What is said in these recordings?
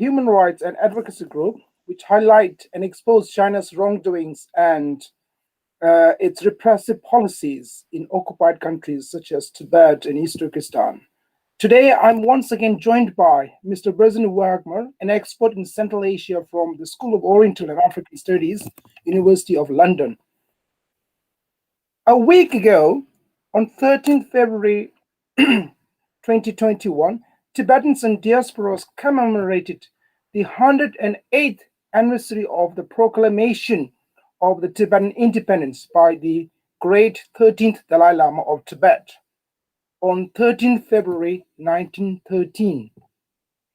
human rights and advocacy group which highlight and expose China's wrongdoings and its repressive policies in occupied countries such as Tibet and East Turkestan. Today, I'm once again joined by Mr. Burzine Waghmar, an expert in Central Asia from the School of Oriental and African Studies, University of London. A week ago, on 13th February 2021, Tibetans and diasporas commemorated the 108th anniversary of the Proclamation of the Tibetan Independence by the great 13th Dalai Lama of Tibet on 13th February 1913.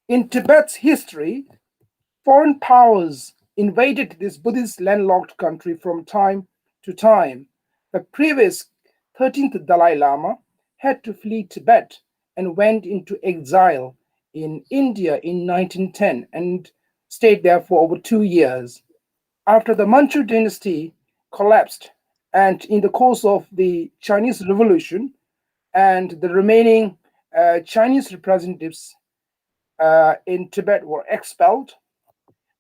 In Tibet's history, foreign powers invaded this Buddhist landlocked country from time to time. The previous 13th Dalai Lama had to flee Tibet and went into exile in India in 1910 and stayed there for over 2 years. After the Manchu dynasty collapsed, and in the course of the Chinese Revolution, and the remaining Chinese representatives in Tibet were expelled,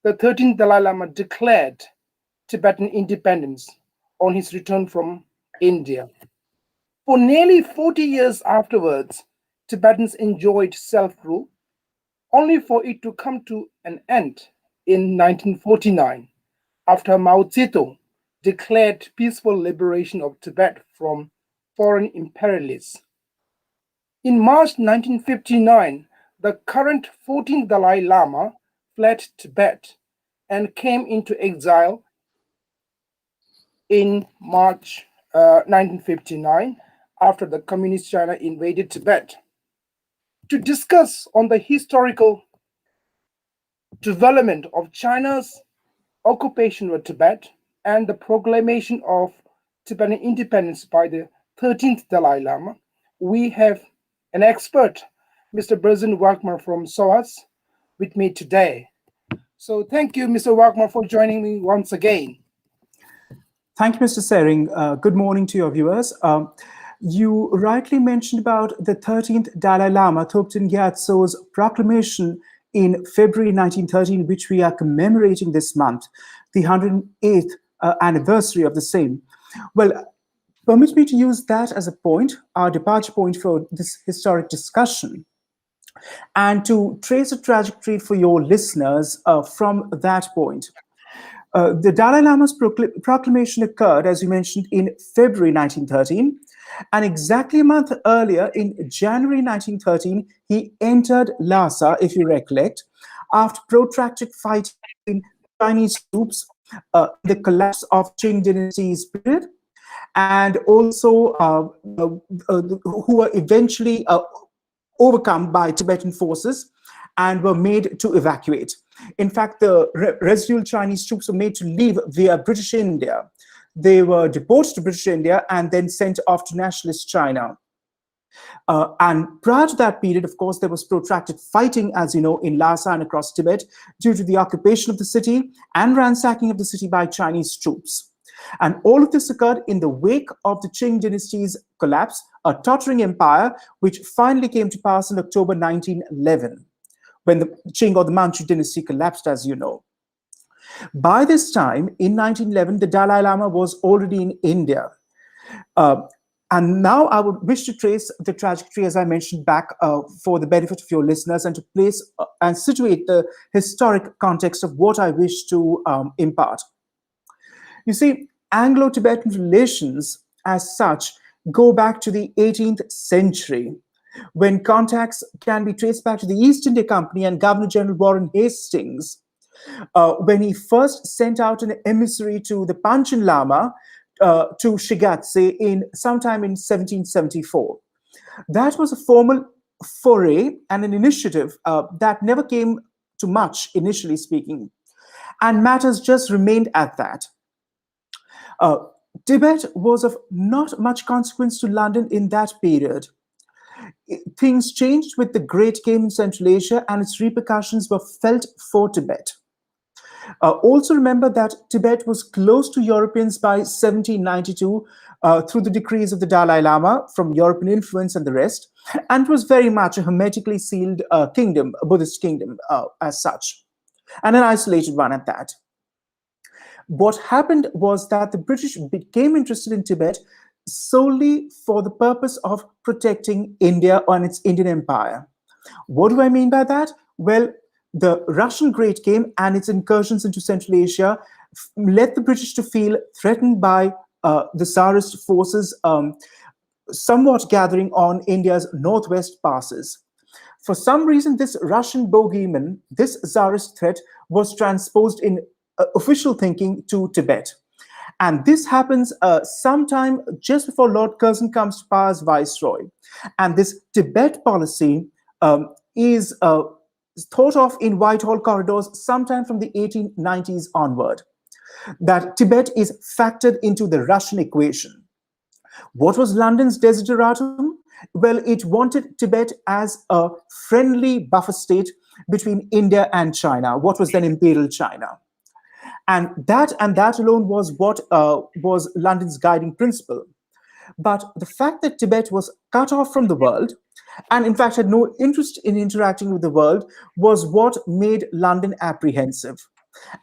the 13th Dalai Lama declared Tibetan independence on his return from India. For nearly 40 years afterwards, Tibetans enjoyed self-rule, only for it to come to an end in 1949, after Mao Tsetung declared peaceful liberation of Tibet from foreign imperialists. In March 1959, the current 14th Dalai Lama fled Tibet and came into exile in March 1959 after the Communist China invaded Tibet. To discuss on the historical development of China's occupation of Tibet and the proclamation of Tibetan independence by the 13th Dalai Lama, we have an expert, Mr. Burzine Waghmar from SOAS, with me today. So thank you, Mr. Waghmar, for joining me once again. Thank you, Mr. Sering. Good morning to your viewers. You rightly mentioned about the 13th Dalai Lama, Thupten Gyatso's proclamation in February 1913, which we are commemorating this month, the 108th anniversary of the same. Well, permit me to use that as a point, our departure point for this historic discussion, and to trace a trajectory for your listeners from that point. The Dalai Lama's proclamation occurred, as you mentioned, in February 1913, and exactly a month earlier, in January 1913, he entered Lhasa, if you recollect, after protracted fighting in Chinese troops, the collapse of Qing dynasty's period, and also who were eventually overcome by Tibetan forces and were made to evacuate. In fact, the residual Chinese troops were made to leave via British India. They were deported to British India and then sent off to nationalist China. And prior to that period, of course, there was protracted fighting, as you know, in Lhasa and across Tibet due to the occupation of the city and ransacking of the city by Chinese troops. And all of this occurred in the wake of the Qing dynasty's collapse, a tottering empire, which finally came to pass in October 1911, when the Qing or the Manchu dynasty collapsed, as you know. By this time, in 1911, the Dalai Lama was already in India. And now I would wish to trace the trajectory, as I mentioned, back for the benefit of your listeners, and to place and situate the historic context of what I wish to impart. You see, Anglo-Tibetan relations as such go back to the 18th century, when contacts can be traced back to the East India Company and Governor General Warren Hastings, when he first sent out an emissary to the Panchen Lama to Shigatse sometime in 1774. That was a formal foray and an initiative that never came to much, initially speaking, and matters just remained at that. Tibet was of not much consequence to London in that period. Things changed with the Great Game in Central Asia, and its repercussions were felt for Tibet. Also remember that Tibet was close to Europeans by 1792 through the decrees of the Dalai Lama from European influence and the rest, and was very much a hermetically sealed kingdom, a Buddhist kingdom as such, and an isolated one at that. What happened was that the British became interested in Tibet solely for the purpose of protecting India and its Indian empire. What do I mean by that? Well, the Russian Great Game and its incursions into Central Asia led the British to feel threatened by the Tsarist forces somewhat gathering on India's northwest passes. For some reason, this Russian bogeyman, this Tsarist threat, was transposed in official thinking to Tibet. And this happens sometime just before Lord Curzon comes to power as Viceroy. And this Tibet policy is thought of in Whitehall corridors sometime from the 1890s onward, that Tibet is factored into the Russian equation. What was London's desideratum? Well, it wanted Tibet as a friendly buffer state between India and China, what was then Imperial China. And that alone was what was London's guiding principle. But the fact that Tibet was cut off from the world, and in fact had no interest in interacting with the world, was what made London apprehensive.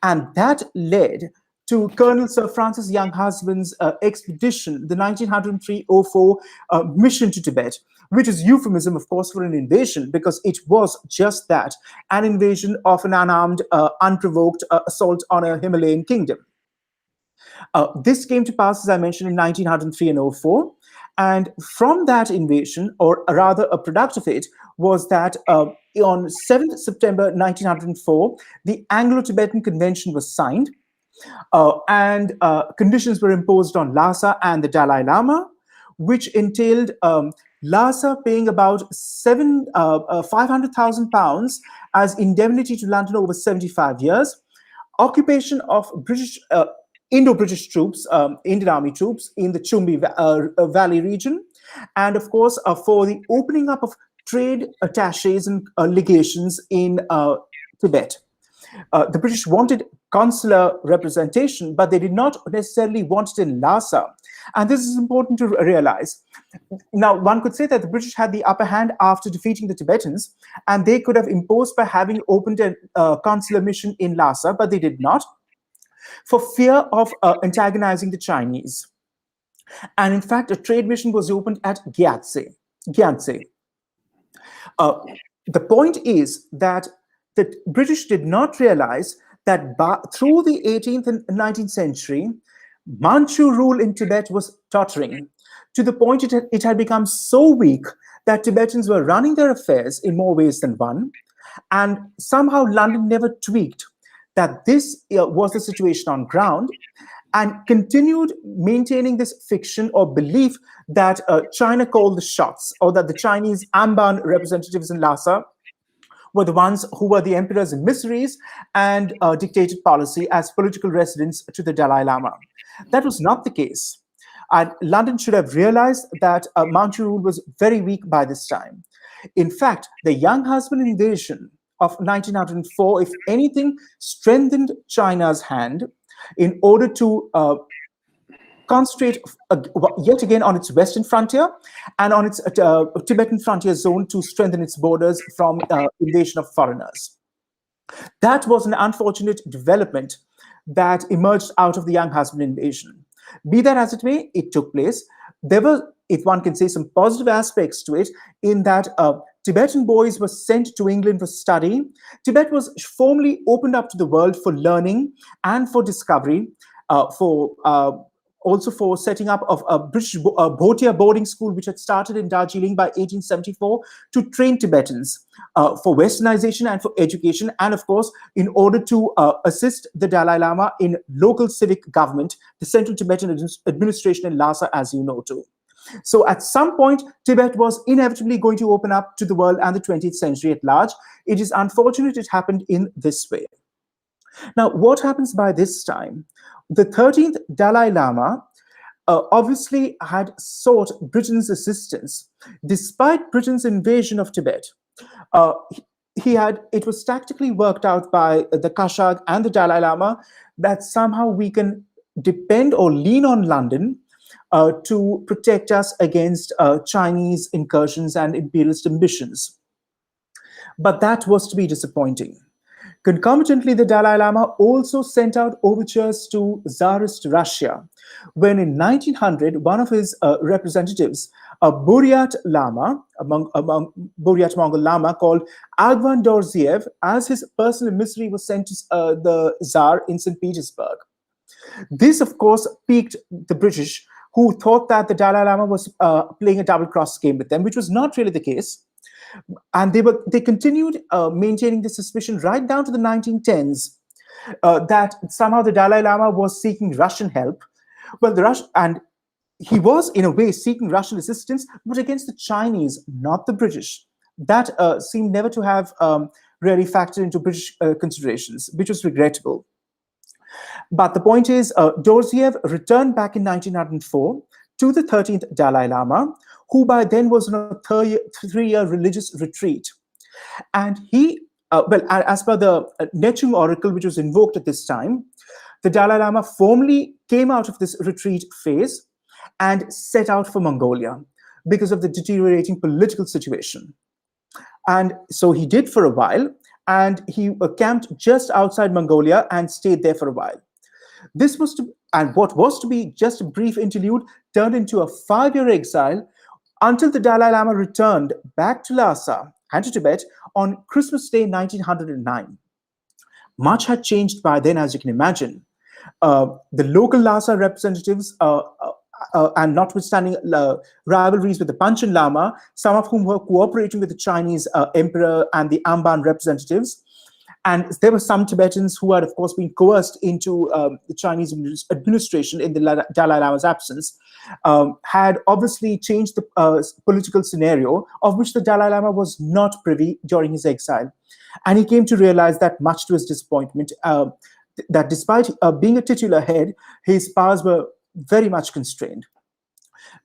And that led to Colonel Sir Francis Younghusband's expedition, the 1903-04 mission to Tibet, which is euphemism, of course, for an invasion, because it was just that, an invasion of an unarmed, unprovoked assault on a Himalayan kingdom. This came to pass, as I mentioned, in 1903 and 04. And from that invasion, or rather a product of it, was that on 7th September 1904, the Anglo-Tibetan Convention was signed, and conditions were imposed on Lhasa and the Dalai Lama, which entailed Lhasa paying about £500,000 as indemnity to London over 75 years, occupation of British Indo-British troops, Indian Army troops in the Chumbi Valley region, and of course for the opening up of trade attaches and legations in Tibet. The British wanted consular representation, but they did not necessarily want it in Lhasa. And this is important to realize. Now, one could say that the British had the upper hand after defeating the Tibetans, and they could have imposed by having opened a consular mission in Lhasa, but they did not, for fear of antagonizing the Chinese. And in fact, a trade mission was opened at Gyatse. The point is that the British did not realize that through the 18th and 19th century, Manchu rule in Tibet was tottering, to the point it had become so weak that Tibetans were running their affairs in more ways than one. And somehow London never tweaked that this was the situation on ground, and continued maintaining this fiction or belief that China called the shots, or that the Chinese Amban representatives in Lhasa were the ones who were the emperor's emissaries and dictated policy as political residents to the Dalai Lama. That was not the case. And London should have realized that Manchu rule was very weak by this time. In fact, the Younghusband invasion of 1904, if anything, strengthened China's hand in order to concentrate yet again on its western frontier and on its Tibetan frontier zone to strengthen its borders from invasion of foreigners. That was an unfortunate development that emerged out of the Younghusband invasion. Be that as it may, it took place. There were, if one can say, some positive aspects to it, in that Tibetan boys were sent to England for study. Tibet was formally opened up to the world for learning and for discovery, also for setting up of a British Bhotia boarding school, which had started in Darjeeling by 1874 to train Tibetans for westernization and for education, and of course, in order to assist the Dalai Lama in local civic government, the Central Tibetan Administration in Lhasa, as you know too. So at some point, Tibet was inevitably going to open up to the world and the 20th century at large. It is unfortunate it happened in this way. Now, what happens by this time? The 13th Dalai Lama obviously had sought Britain's assistance, despite Britain's invasion of Tibet. it was tactically worked out by the Kashag and the Dalai Lama that somehow we can depend or lean on London to protect us against Chinese incursions and imperialist ambitions. But that was to be disappointing. Concomitantly, the Dalai Lama also sent out overtures to Tsarist Russia, when in 1900, one of his representatives, a Buryat Lama, among Buryat Mongol Lama called Agvan Dorjiev, as his personal emissary, was sent to the Tsar in St. Petersburg. This, of course, piqued the British, who thought that the Dalai Lama was playing a double-cross game with them, which was not really the case. And they continued maintaining this suspicion right down to the 1910s that somehow the Dalai Lama was seeking Russian help. Well, and he was in a way seeking Russian assistance, but against the Chinese, not the British. That seemed never to have really factored into British considerations, which was regrettable. But the point is, Dorjiev returned back in 1904 to the 13th Dalai Lama, who by then was on a three-year religious retreat. And he, as per the Nechung oracle, which was invoked at this time, the Dalai Lama formally came out of this retreat phase and set out for Mongolia because of the deteriorating political situation. And so he did for a while, and he camped just outside Mongolia and stayed there for a while. This was and what was to be just a brief interlude turned into a 5-year exile until the Dalai Lama returned back to Lhasa and to Tibet on Christmas Day 1909. Much had changed by then, as you can imagine. The local Lhasa representatives, and notwithstanding rivalries with the Panchen Lama, some of whom were cooperating with the Chinese emperor and the Amban representatives, and there were some Tibetans who had, of course, been coerced into the Chinese administration in the Dalai Lama's absence, had obviously changed the political scenario, of which the Dalai Lama was not privy during his exile. And he came to realize that, much to his disappointment, that despite being a titular head, his powers were very much constrained.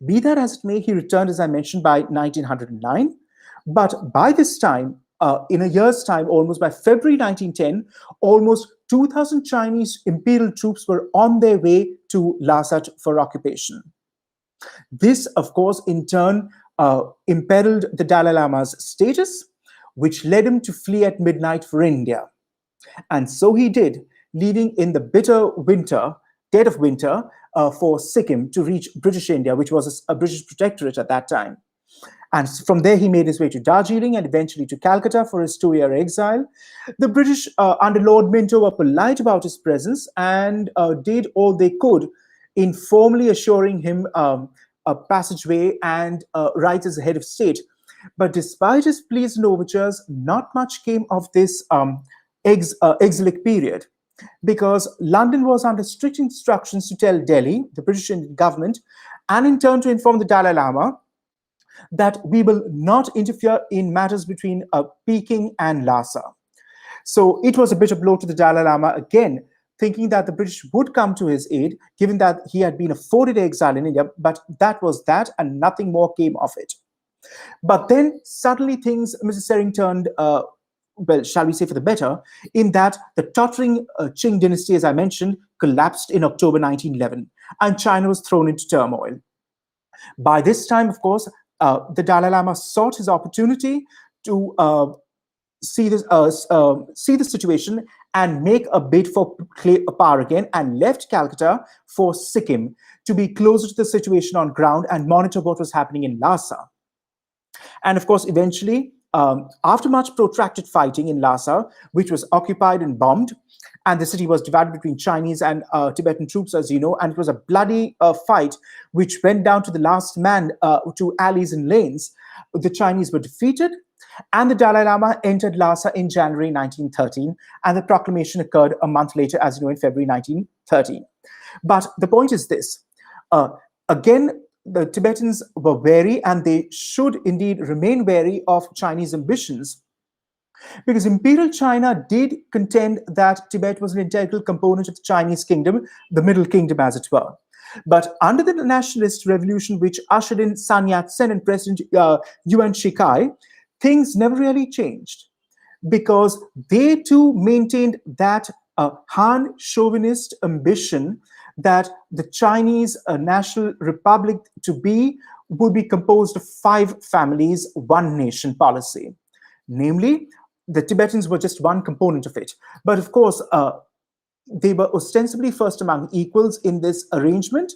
Be that as it may, he returned, as I mentioned, by 1909. But by this time, in a year's time, almost by February 1910, almost 2,000 Chinese imperial troops were on their way to Lhasa for occupation. This, of course, in turn, imperiled the Dalai Lama's status, which led him to flee at midnight for India. And so he did, leaving in the bitter winter, dead of winter, for Sikkim to reach British India, which was a British protectorate at that time. And from there, he made his way to Darjeeling and eventually to Calcutta for his 2-year exile. The British, under Lord Minto, were polite about his presence and did all they could in formally assuring him a passageway and rights as a head of state. But despite his pleas and overtures, not much came of this exilic period, because London was under strict instructions to tell Delhi, the British Indian government, and in turn to inform the Dalai Lama, that we will not interfere in matters between Peking and Lhasa. So it was a bitter blow to the Dalai Lama again, thinking that the British would come to his aid, given that he had been afforded exile in India, but that was that, and nothing more came of it. But then suddenly things, Mrs. Sering, turned, well, shall we say, for the better, in that the tottering Qing dynasty, as I mentioned, collapsed in October 1911, and China was thrown into turmoil. By this time, of course, the Dalai Lama sought his opportunity to see the situation and make a bid for power again, and left Calcutta for Sikkim to be closer to the situation on ground and monitor what was happening in Lhasa. And of course, eventually, after much protracted fighting in Lhasa, which was occupied and bombed, and the city was divided between Chinese and Tibetan troops, as you know, and it was a bloody fight which went down to the last man, to alleys and lanes. The Chinese were defeated, and the Dalai Lama entered Lhasa in January 1913, and the proclamation occurred a month later, as you know, in February 1913. But the point is this. Again, the Tibetans were wary, and they should indeed remain wary of Chinese ambitions, because Imperial China did contend that Tibet was an integral component of the Chinese kingdom, the Middle Kingdom, as it were. But under the nationalist revolution, which ushered in Sun Yat-sen and President Yuan Shikai, things never really changed. because they too maintained that Han chauvinist ambition that the Chinese National Republic would be composed of 5 families, 1 nation policy. Namely, the Tibetans were just one component of it. But of course, they were ostensibly first among equals in this arrangement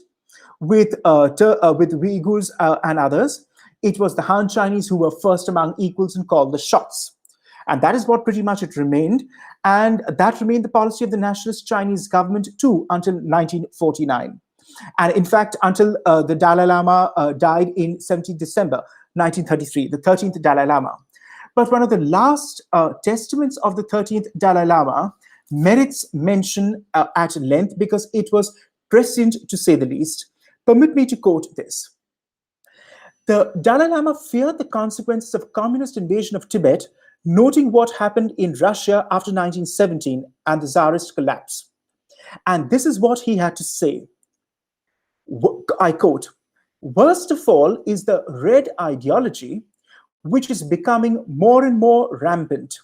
with Uyghurs and others. It was the Han Chinese who were first among equals and called the shots. And that is what pretty much it remained. And that remained the policy of the nationalist Chinese government too until 1949. And in fact, until the Dalai Lama died in 17 December 1933, the 13th Dalai Lama. But one of the last testaments of the 13th Dalai Lama merits mention at length because it was prescient to say the least. Permit me to quote this. The Dalai Lama feared the consequences of communist invasion of Tibet, noting what happened in Russia after 1917 and the Tsarist collapse. And this is what he had to say. I quote, "Worst of all is the red ideology, which is becoming more and more rampant.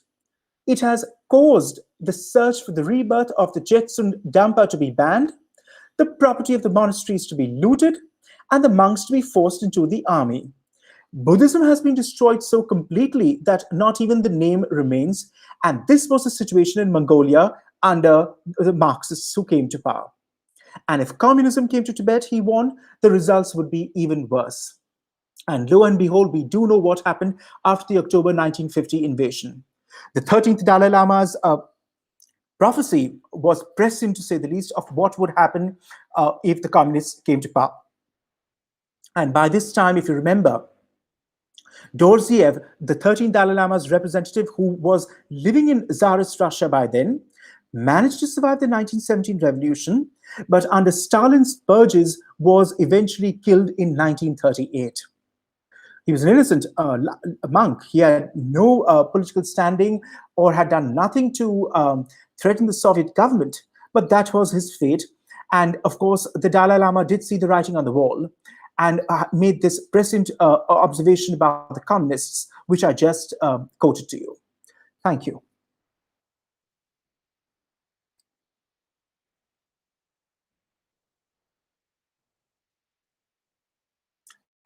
It has caused the search for the rebirth of the Jetsun Dampa to be banned, the property of the monasteries to be looted, and the monks to be forced into the army. Buddhism has been destroyed so completely that not even the name remains, and this was the situation in Mongolia under the Marxists who came to power. And if communism came to Tibet," he warned, "the results would be even worse." And lo and behold, we do know what happened after the October 1950 invasion. The 13th Dalai Lama's prophecy was prescient, to say the least, of what would happen if the communists came to power. And by this time, if you remember, Dordziev, the 13th Dalai Lama's representative, who was living in Tsarist Russia by then, managed to survive the 1917 revolution, but under Stalin's purges was eventually killed in 1938. He was an innocent monk. He had no political standing or had done nothing to threaten the Soviet government, but that was his fate. And of course, the Dalai Lama did see the writing on the wall and made this prescient observation about the communists, which I just quoted to you. Thank you.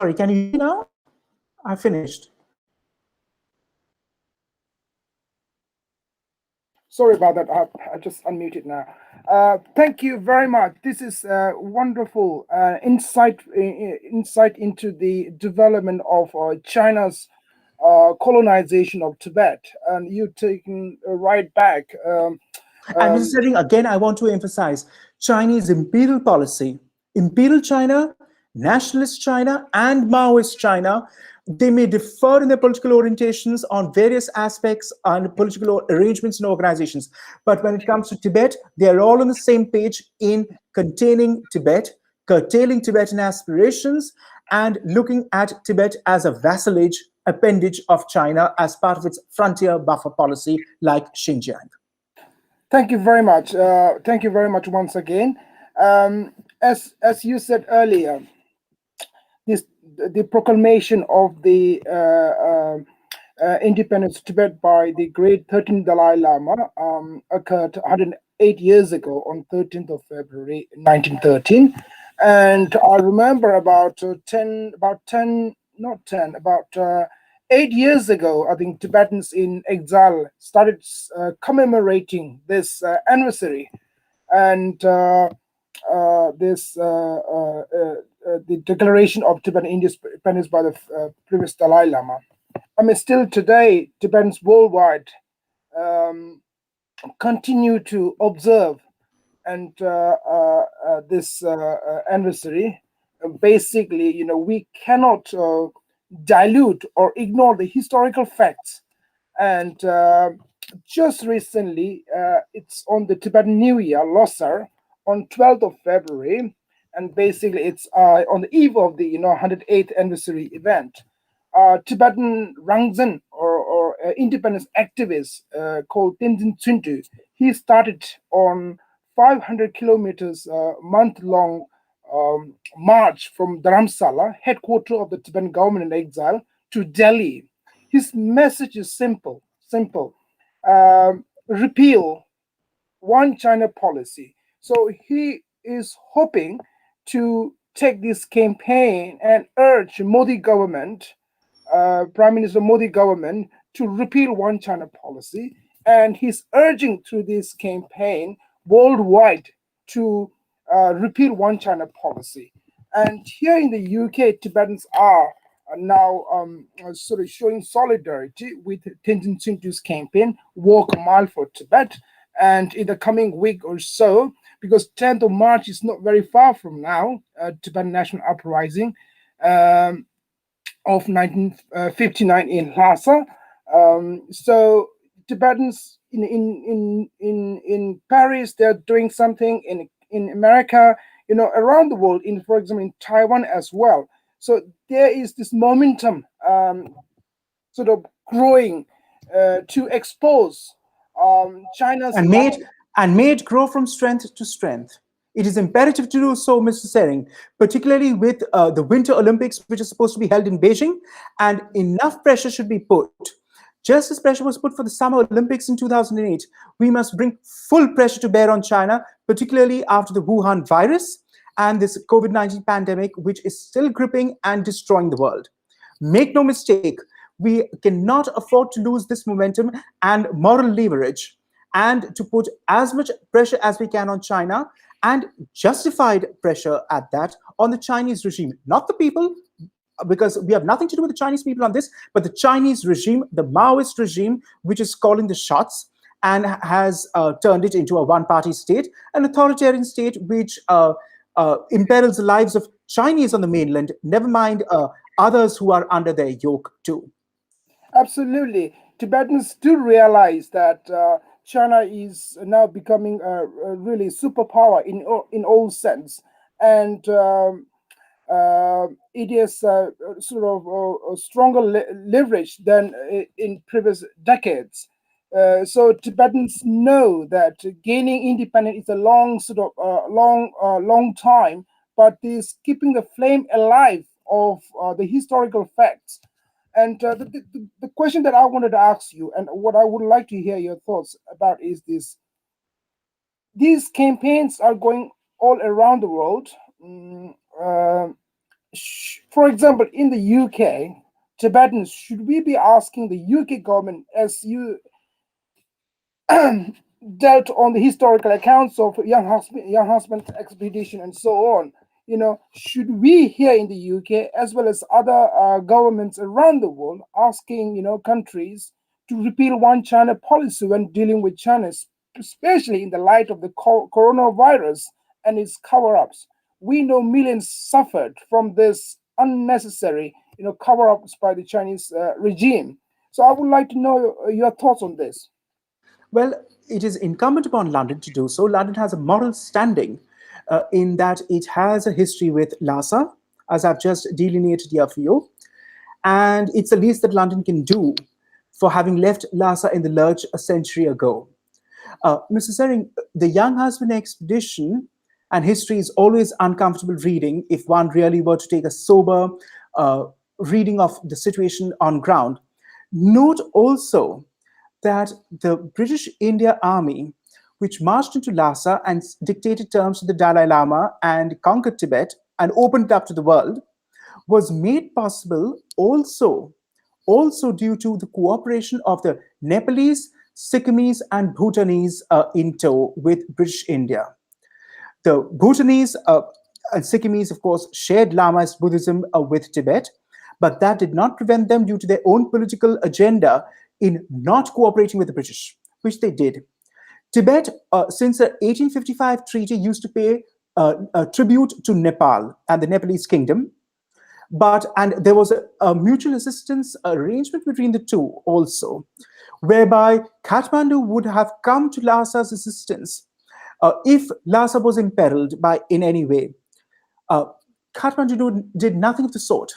Sorry, can you hear me now? I finished. Sorry about that. I just unmuted now. Thank you very much. This is wonderful insight into the development of China's colonization of Tibet, and you taking right back. And Mr. Sering, again, I want to emphasize Chinese imperial policy, imperial China, nationalist China, and Maoist China. They may differ in their political orientations on various aspects and political arrangements and organizations. But when it comes to Tibet, they are all on the same page in containing Tibet, curtailing Tibetan aspirations, and looking at Tibet as a vassalage appendage of China as part of its frontier buffer policy like Xinjiang. Thank you very much. Thank you very much once again. As you said earlier, the proclamation of the independence of Tibet by the great 13th Dalai Lama occurred 108 years ago on 13th of February 1913. And I remember about 8 years ago, I think Tibetans in exile started commemorating this anniversary. And the declaration of Tibetan independence by the previous Dalai Lama. I mean, still today, Tibetans worldwide continue to observe and this anniversary. Basically, we cannot dilute or ignore the historical facts. And just recently, it's on the Tibetan New Year, Losar, on 12th of February, and basically it's on the eve of the 108th anniversary event. Tibetan Rangzhen or independence activist called Tenzin Tsuntu, he started on 500 kilometers month-long march from Dharamsala, headquarters of the Tibetan government in exile, to Delhi. His message is simple. repeal one China policy. So he is hoping to take this campaign and urge Modi government, Prime Minister Modi government, to repeal one China policy. And he's urging through this campaign worldwide to repeal one China policy. And here in the UK, Tibetans are now sort of showing solidarity with Tenzin Suntu's campaign, Walk a Mile for Tibet. And in the coming week or so, because 10th of March is not very far from now, Tibetan National Uprising of 1959 in Lhasa. So Tibetans in Paris, they're doing something in America, around the world, for example, in Taiwan as well. So there is this momentum sort of growing to expose China's and lie. made grow from strength to strength. It is imperative to do so, Mr. Sering, particularly with the Winter Olympics, which are supposed to be held in Beijing, and enough pressure should be put. Just as pressure was put for the Summer Olympics in 2008, we must bring full pressure to bear on China, particularly after the Wuhan virus and this COVID-19 pandemic, which is still gripping and destroying the world. Make no mistake, we cannot afford to lose this momentum and moral leverage, and to put as much pressure as we can on China, and justified pressure at that, on the Chinese regime, not the people, because we have nothing to do with the Chinese people on this, but the Chinese regime, the Maoist regime, which is calling the shots and has turned it into a one-party state, an authoritarian state which imperils the lives of Chinese on the mainland, never mind others who are under their yoke too. Absolutely. Tibetans do realize that China is now becoming a really superpower in all sense, and it is sort of a stronger leverage than in previous decades. So Tibetans know that gaining independence is a long sort of long time, but this keeping the flame alive of the historical facts. And the question that I wanted to ask you, and what I would like to hear your thoughts about, is this: these campaigns are going all around the world. For example, in the UK, Tibetans, should we be asking the UK government, as you dealt on the historical accounts of young husband expedition and so on, should we here in the UK, as well as other governments around the world, asking countries to repeal one China policy when dealing with China, especially in the light of the coronavirus and its cover-ups? We know millions suffered from this unnecessary cover-ups by the Chinese regime. So I would like to know your thoughts on this. Well, it is incumbent upon London to do so. London has a moral standing in that it has a history with Lhasa, as I've just delineated here for you. And it's the least that London can do for having left Lhasa in the lurch a century ago. Mr. Sering, the young husband expedition and history is always uncomfortable reading if one really were to take a sober reading of the situation on ground. Note also that the British India Army, which marched into Lhasa and dictated terms to the Dalai Lama and conquered Tibet and opened it up to the world, was made possible also due to the cooperation of the Nepalese, Sikkimese, and Bhutanese in tow with British India. The Bhutanese and Sikkimese, of course, shared Lamist Buddhism with Tibet, but that did not prevent them, due to their own political agenda, in not cooperating with the British, which they did. Tibet, since the 1855 treaty, used to pay a tribute to Nepal and the Nepalese kingdom, and there was a mutual assistance arrangement between the two also, whereby Kathmandu would have come to Lhasa's assistance if Lhasa was imperiled in any way. Kathmandu did nothing of the sort.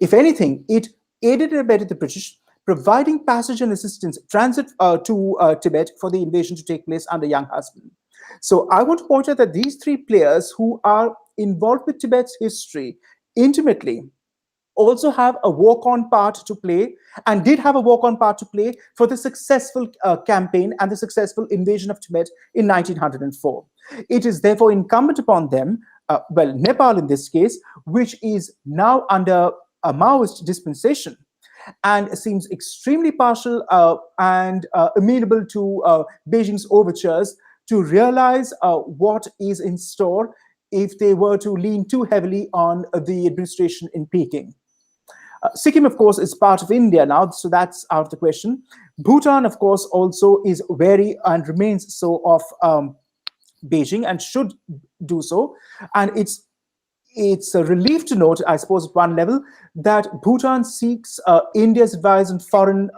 If anything, it aided and abetted the British, providing passage and assistance, transit to Tibet for the invasion to take place under young husband. So I want to point out that these three players who are involved with Tibet's history intimately also have a walk-on part to play, and did have a walk-on part to play for the successful campaign and the successful invasion of Tibet in 1904. It is therefore incumbent upon them, well, Nepal in this case, which is now under a Maoist dispensation and seems extremely partial and amenable to Beijing's overtures, to realize what is in store if they were to lean too heavily on the administration in Peking. Sikkim, of course, is part of India now, so that's out of the question. Bhutan, of course, also is wary and remains so of Beijing, and should do so. And it's a relief to note, I suppose, at one level, that Bhutan seeks India's advice on foreign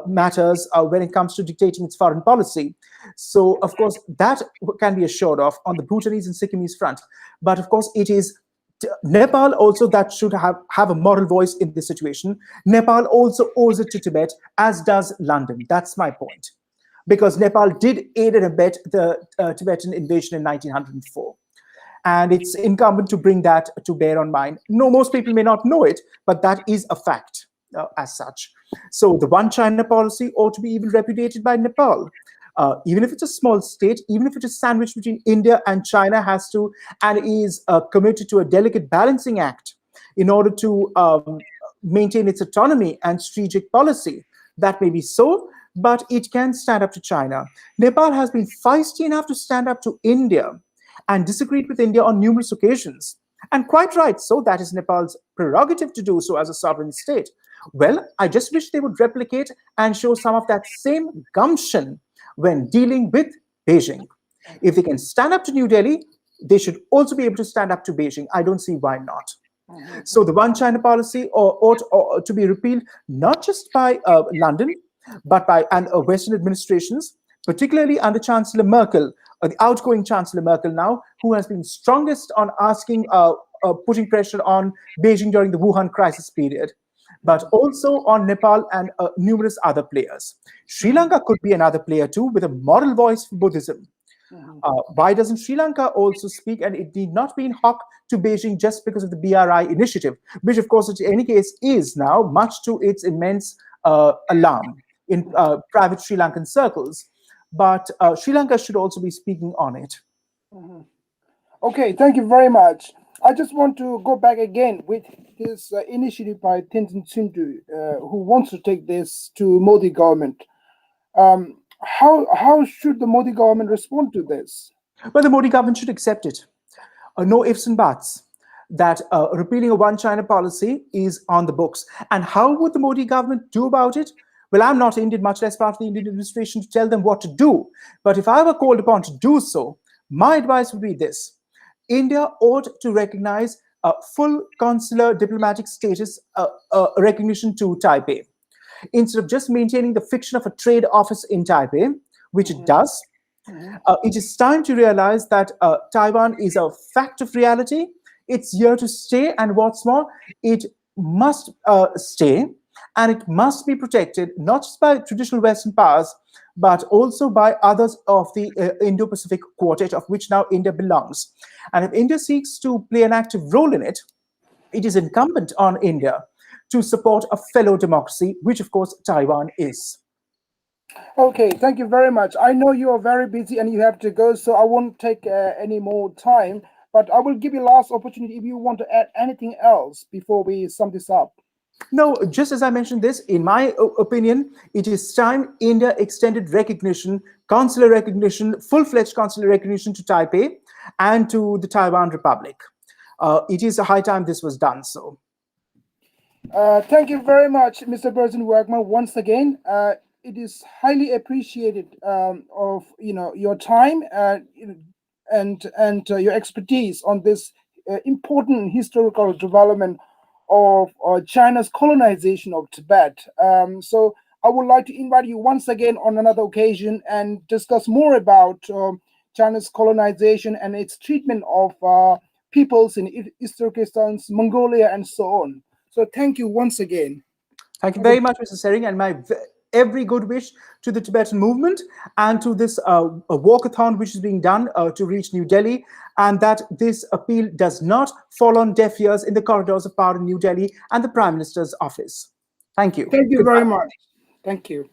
matters when it comes to dictating its foreign policy. So, of course, that can be assured of on the Bhutanese and Sikkimese front. But, of course, it is Nepal also that should have a moral voice in this situation. Nepal also owes it to Tibet, as does London. That's my point. Because Nepal did aid and abet the Tibetan invasion in 1904. And it's incumbent to bring that to bear on mind. No, most people may not know it, but that is a fact as such. So the One China policy ought to be even repudiated by Nepal. Even if it's a small state, even if it is sandwiched between India and China, has to and is committed to a delicate balancing act in order to maintain its autonomy and strategic policy. That may be so, but it can stand up to China. Nepal has been feisty enough to stand up to India and disagreed with India on numerous occasions. And quite right, so that is Nepal's prerogative to do so as a sovereign state. Well, I just wish they would replicate and show some of that same gumption when dealing with Beijing. If they can stand up to New Delhi, they should also be able to stand up to Beijing. I don't see why not. So the One China policy ought to be repealed, not just by London, but by Western administrations, particularly under Chancellor Merkel, the outgoing Chancellor Merkel now, who has been strongest on asking, putting pressure on Beijing during the Wuhan crisis period, but also on Nepal and numerous other players. Sri Lanka could be another player too, with a moral voice for Buddhism. Why doesn't Sri Lanka also speak? And it need not be in hock to Beijing just because of the BRI initiative, which of course in any case is now, much to its immense alarm in private Sri Lankan circles. But Sri Lanka should also be speaking on it. Okay, thank you very much. I just want to go back again with this initiative by Tenzin Sundu, who wants to take this to Modi government. How should the Modi government respond to this? Well, the Modi government should accept it. No ifs and buts. That repealing a One China policy is on the books. And how would the Modi government do about it? Well, I'm not Indian, much less part of the Indian administration to tell them what to do. But if I were called upon to do so, my advice would be this. India ought to recognize a full consular diplomatic status recognition to Taipei. Instead of just maintaining the fiction of a trade office in Taipei, which it does, it is time to realize that Taiwan is a fact of reality. It's here to stay, and what's more, it must stay, and it must be protected, not just by traditional Western powers, but also by others of the Indo-Pacific Quartet, of which now India belongs. And if India seeks to play an active role in it, it is incumbent on India to support a fellow democracy, which of course Taiwan is. Okay, thank you very much. I know you are very busy and you have to go, so I won't take any more time, but I will give you last opportunity if you want to add anything else before we sum this up. No, just as I mentioned this, in my opinion, it is time India extended recognition, consular recognition, full-fledged consular recognition to Taipei and to the Taiwan Republic. It is a high time this was done so. Thank you very much, Mr. Burzine Waghmar, once again. It is highly appreciated of your time and your expertise on this important historical development of China's colonization of Tibet. So I would like to invite you once again on another occasion and discuss more about China's colonization and its treatment of peoples in East Turkestan, Mongolia, and so on. So thank you once again. Thank you very much, Mr. Sering, and my every good wish to the Tibetan movement and to this walkathon which is being done to reach New Delhi, and that this appeal does not fall on deaf ears in the corridors of power in New Delhi and the Prime Minister's office. Thank you. Thank you Goodbye. very much. Thank you.